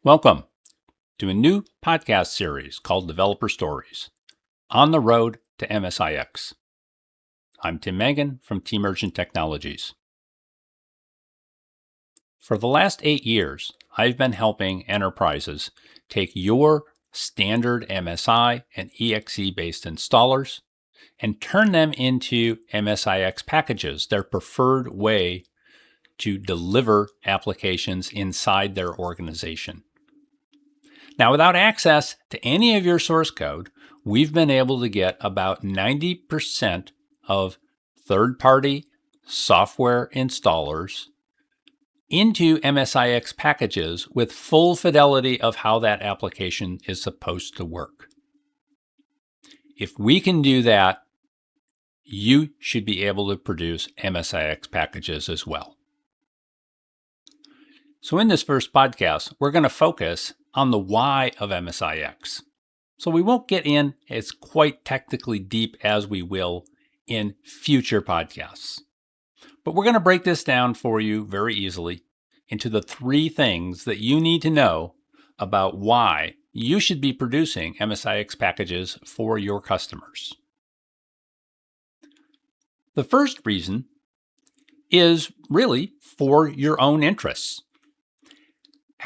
Welcome to a new podcast series called Developer Stories, On the Road to MSIX. I'm Tim Mangan from T-Merchant Technologies. For the last 8 years, I've been helping enterprises take your standard MSI and EXE-based installers and turn them into MSIX packages, their preferred way to deliver applications inside their organization. Now, without access to any of your source code, we've been able to get about 90% of third-party software installers into MSIX packages with full fidelity of how that application is supposed to work. If we can do that, you should be able to produce MSIX packages as well. So in this first podcast, we're going to focus on the why of MSIX. So we won't get in as quite technically deep as we will in future podcasts. But we're going to break this down for you very easily into the 3 things that you need to know about why you should be producing MSIX packages for your customers. The first reason is really for your own interests.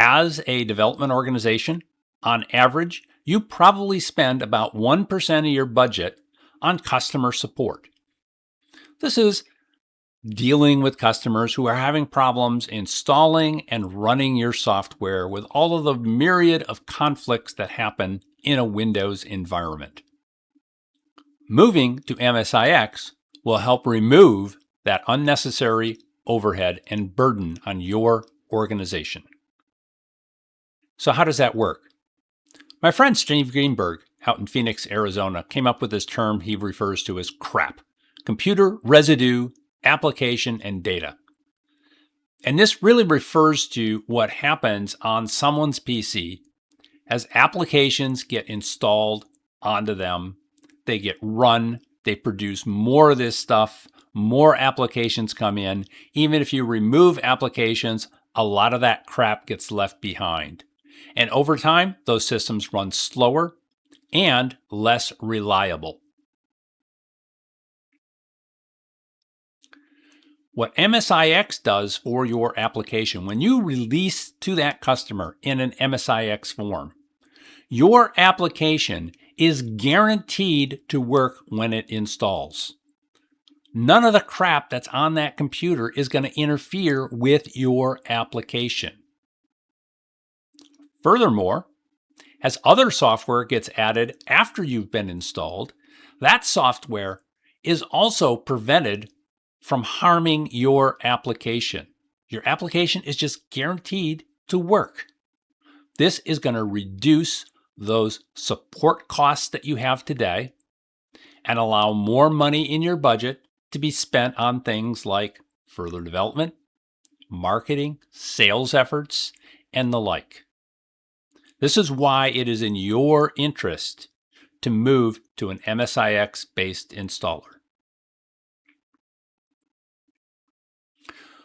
As a development organization, on average, you probably spend about 1% of your budget on customer support. This is dealing with customers who are having problems installing and running your software with all of the myriad of conflicts that happen in a Windows environment. Moving to MSIX will help remove that unnecessary overhead and burden on your organization. So how does that work? My friend Steve Greenberg out in Phoenix, Arizona, came up with this term he refers to as CRAP, Computer Residue, Application, and Data. And this really refers to what happens on someone's PC as applications get installed onto them, they get run, they produce more of this stuff, more applications come in. Even if you remove applications, a lot of that crap gets left behind. And over time, those systems run slower and less reliable. What MSIX does for your application, when you release to that customer in an MSIX form, your application is guaranteed to work when it installs. None of the crap that's on that computer is going to interfere with your application. Furthermore, as other software gets added after you've been installed, that software is also prevented from harming your application. Your application is just guaranteed to work. This is going to reduce those support costs that you have today and allow more money in your budget to be spent on things like further development, marketing, sales efforts, and the like. This is why it is in your interest to move to an MSIX-based installer.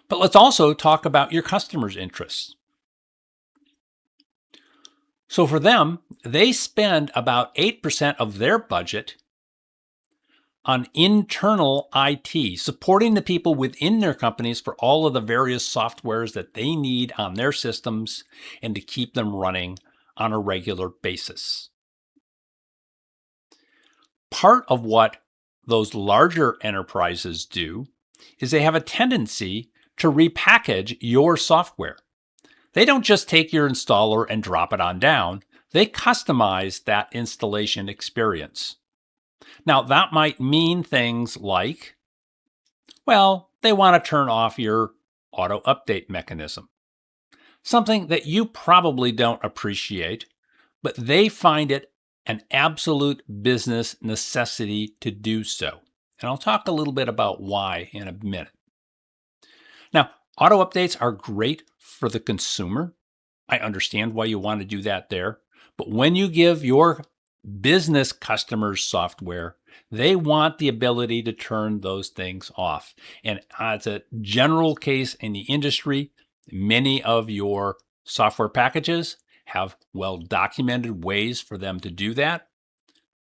But let's also talk about your customers' interests. So for them, they spend about 8% of their budget on internal IT, supporting the people within their companies for all of the various softwares that they need on their systems and to keep them running on a regular basis. Part of what those larger enterprises do is they have a tendency to repackage your software. They don't just take your installer and drop it on down. They customize that installation experience. Now, that might mean things like, well, they want to turn off your auto update mechanism. Something that you probably don't appreciate, but they find it an absolute business necessity to do so. And I'll talk a little bit about why in a minute. Now, auto updates are great for the consumer. I understand why you want to do that there. But when you give your business customers software, they want the ability to turn those things off. And as a general case in the industry, many of your software packages have well-documented ways for them to do that,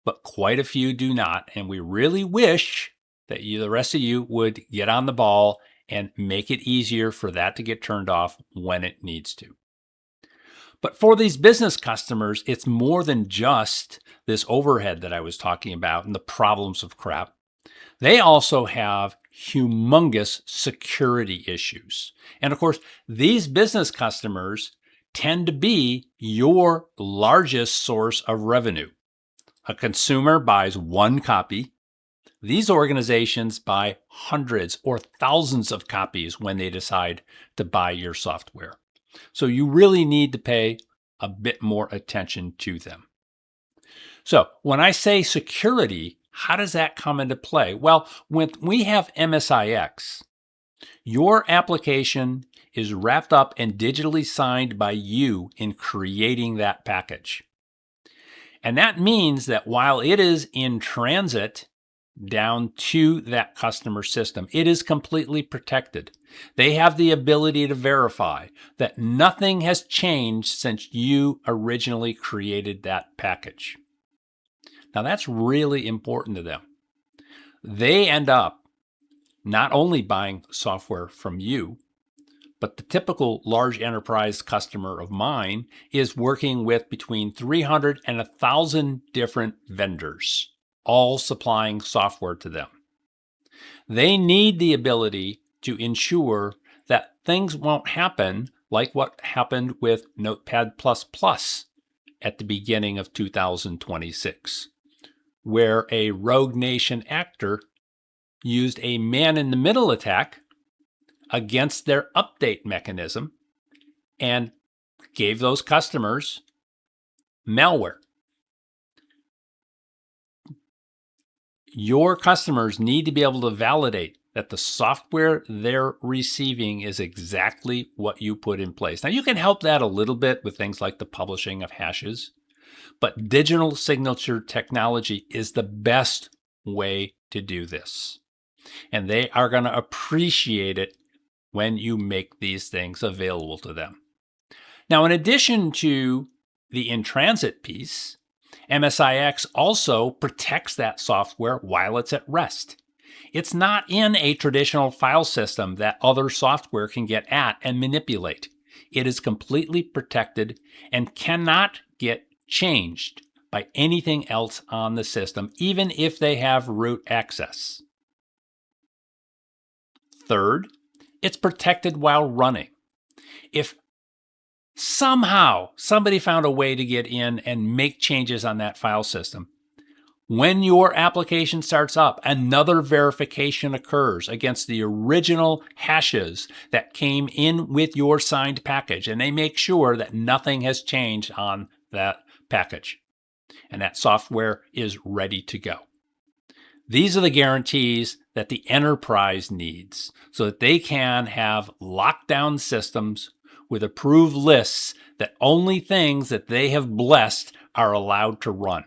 but quite a few do not. And we really wish that the rest of you would get on the ball and make it easier for that to get turned off when it needs to. But for these business customers, it's more than just this overhead that I was talking about and the problems of crap. They also have humongous security issues. And of course, these business customers tend to be your largest source of revenue. A consumer buys one copy. These organizations buy hundreds or thousands of copies when they decide to buy your software. So you really need to pay a bit more attention to them. So when I say security, how does that come into play? Well, when we have MSIX, your application is wrapped up and digitally signed by you in creating that package. And that means that while it is in transit down to that customer system, it is completely protected. They have the ability to verify that nothing has changed since you originally created that package. Now, that's really important to them. They end up not only buying software from you, but the typical large enterprise customer of mine is working with between 300 and 1,000 different vendors, all supplying software to them. They need the ability to ensure that things won't happen like what happened with Notepad++ at the beginning of 2026, where a Rogue Nation actor used a man-in-the-middle attack against their update mechanism and gave those customers malware. Your customers need to be able to validate that the software they're receiving is exactly what you put in place. Now, you can help that a little bit with things like the publishing of hashes, but digital signature technology is the best way to do this. And they are going to appreciate it when you make these things available to them. Now, in addition to the in-transit piece, MSIX also protects that software while it's at rest. It's not in a traditional file system that other software can get at and manipulate. It is completely protected and cannot get changed by anything else on the system, even if they have root access. Third, it's protected while running. If somehow somebody found a way to get in and make changes on that file system, when your application starts up, another verification occurs against the original hashes that came in with your signed package, and they make sure that nothing has changed on that package, and that software is ready to go. These are the guarantees that the enterprise needs so that they can have lockdown systems with approved lists that only things that they have blessed are allowed to run.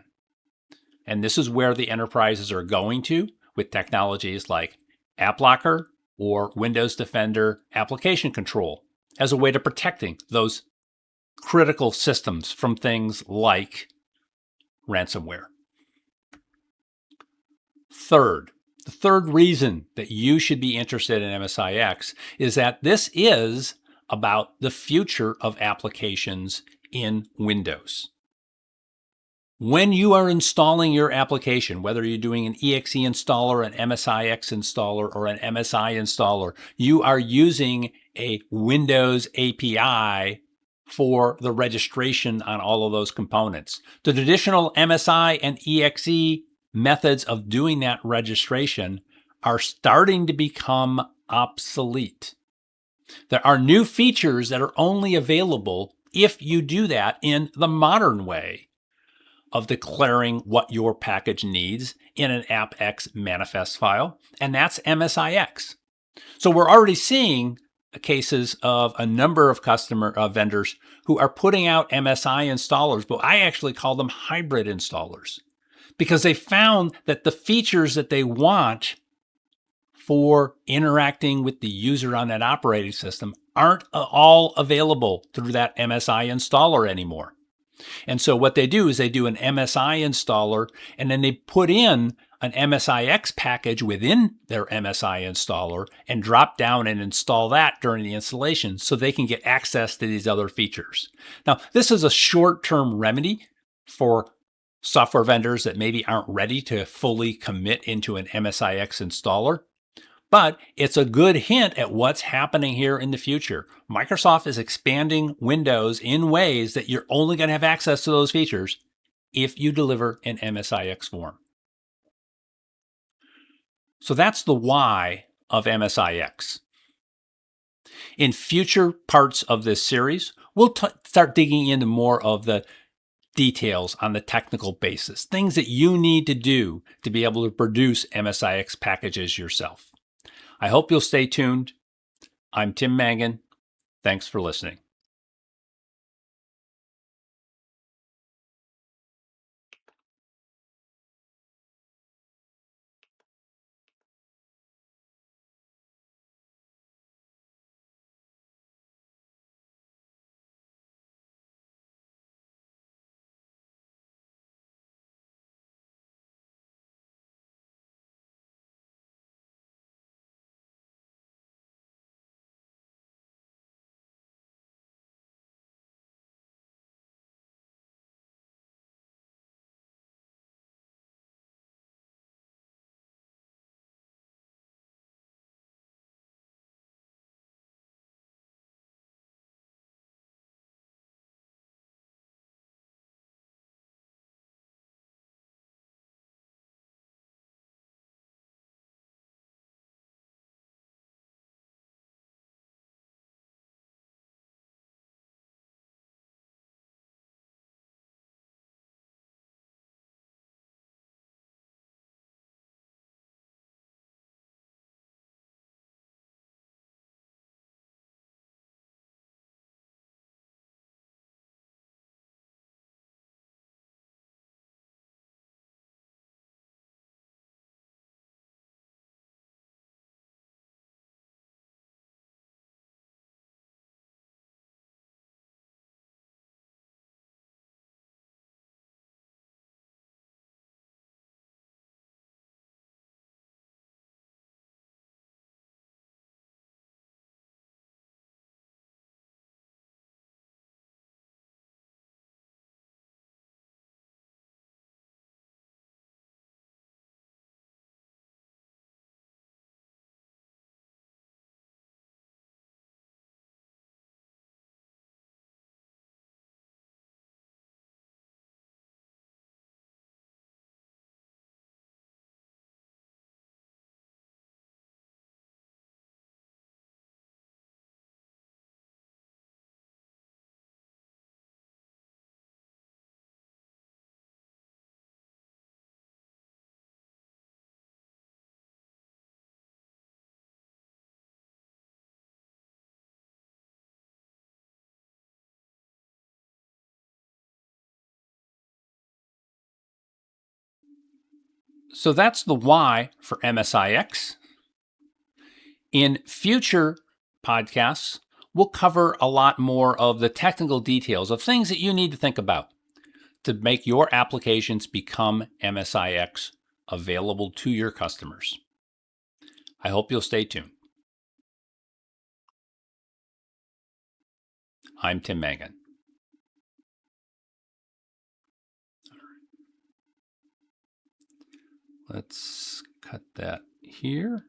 And this is where the enterprises are going to with technologies like AppLocker or Windows Defender Application Control as a way to protecting those critical systems from things like ransomware. Third, the third reason that you should be interested in MSIX is that this is about the future of applications in Windows. When you are installing your application, whether you're doing an EXE installer, an MSIX installer, or an MSI installer, you are using a Windows API for the registration on all of those components. The traditional MSI and EXE methods of doing that registration are starting to become obsolete. There are new features that are only available if you do that in the modern way of declaring what your package needs in an AppX manifest file, and that's MSIX. So we're already seeing cases of a number of customer vendors who are putting out MSI installers, but I actually call them hybrid installers, because they found that the features that they want for interacting with the user on that operating system aren't all available through that MSI installer anymore. And so what they do is they do an MSI installer, and then they put in an MSIX package within their MSI installer and drop down and install that during the installation so they can get access to these other features. Now, this is a short-term remedy for software vendors that maybe aren't ready to fully commit into an MSIX installer. But it's a good hint at what's happening here in the future. Microsoft is expanding Windows in ways that you're only going to have access to those features if you deliver an MSIX form. So that's the why of MSIX. In future parts of this series, we'll start digging into more of the details on the technical basis, things that you need to do to be able to produce MSIX packages yourself. I hope you'll stay tuned. I'm Tim Mangan. Thanks for listening. So that's the why for MSIX. In future podcasts, we'll cover a lot more of the technical details of things that you need to think about to make your applications become MSIX available to your customers. I hope you'll stay tuned. I'm Tim Mangan. Let's cut that here.